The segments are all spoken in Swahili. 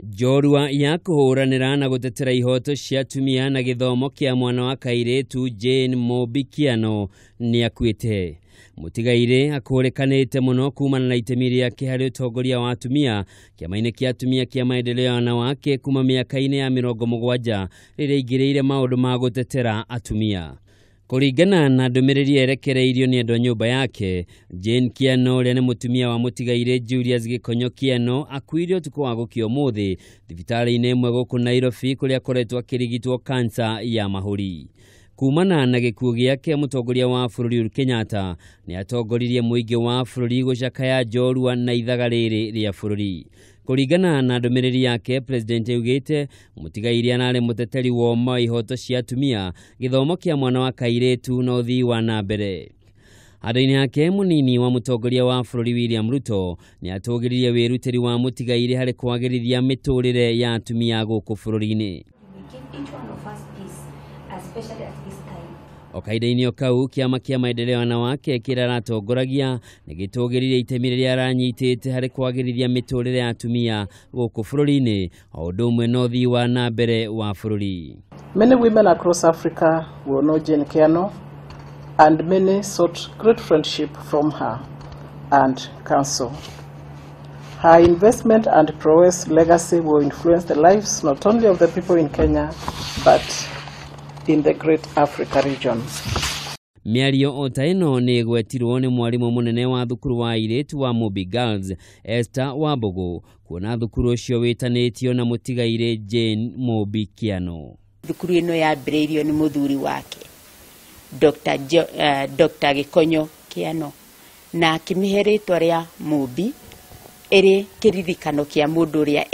Njorua ya kuhuranira na gutetera ihoto cia atumia na githomo kia mwana wa kairetu Jane Mobi Kiano ni akuite. Mutigaire akorekanite muno kumana na itemi riake hari utongoria wa atumia kiama-ini kia atumia kia Maendeleo Wanawake kuma miaka-ini ya 70 riria ingireire maundu ma gutetera atumia. Kuringana na Ndumiriri erekereirio ni endo nyumba yake, Jane Kiano uria ni mutumia wa mutigaire Julius Gikonyo Kiano akuire utuku wa gukia umuthi thibitari-ini imwe guku Nairobi kuria akoretwo akirigitwo kansa ya mahuri. Kumana na gikuu giake, Mutongoria wa bururi Uhuru Kenyatta ni atongoririe muingi wa bururi gucakaya Njorua na ithagariri ria bururi. Kuringana na Ndumiriri yake, President ugite mutigaire anare muteteri wa ihoto cia atumia, githomo kia mwana wa kairetu na uthii wa nambere. Hadaini yake, munini wa Mutongoria wa bururi William Ruto ni atogiririe wiruteri wa mutigaire hari kwagirithia miturire ya atumia guku bururi-ini. Especially at this time. Okaida-ini okau kiama kia Maendeleo Wanawake kiraratongoragia nigitogiririe itemi riria aranyitite hari kwagirithia miturire ya atumia guku bururi-ini o undu umwe na uthii wa nambere wa bururi. Many women across Africa will know Jane Kiano, and many sought great friendship from her and counsel. Her investment and prowess legacy will influence the lives not only of the people in Kenya but in the great Africa region. Miario otaino ni gwetirwo ni mwarimu munene wa thukuru wa airetu wa Mobi Girls Esther Wambugu kuona thukuru ucio witanitio na mutigaire Jane Mobi Kiano. Thukuru ino yambiriirio ni muthuri wake Dr Gikonyo Kiano na akimihe ritwa ria Mobi iri kiririkano kia mundu uria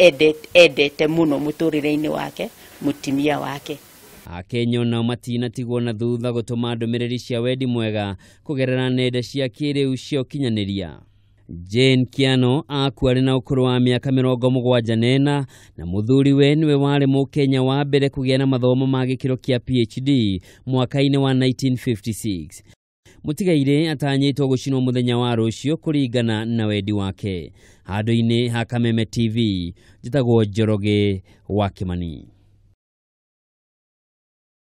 endete muno muturire-ini wake, mutimia wake. Akenya na matina tigwo na thutha gutuma ndumiriri cia wendi mwega kugerera nenda cia kiriu cia ukinyaniria. Jane Kiano akuari na ukuru wa miaka 74 na muthuriwe niwe wari Mukenya wa mbere kugia na mathomo ma gikiro kia PhD mwaka-ini wa 1956. Mutigaire atanyitwo gucinwo muthenya wa rucio kuringana na wendi wake. Handu-ini ha Kameme TV, njitagwo Njoroge wa Kimani.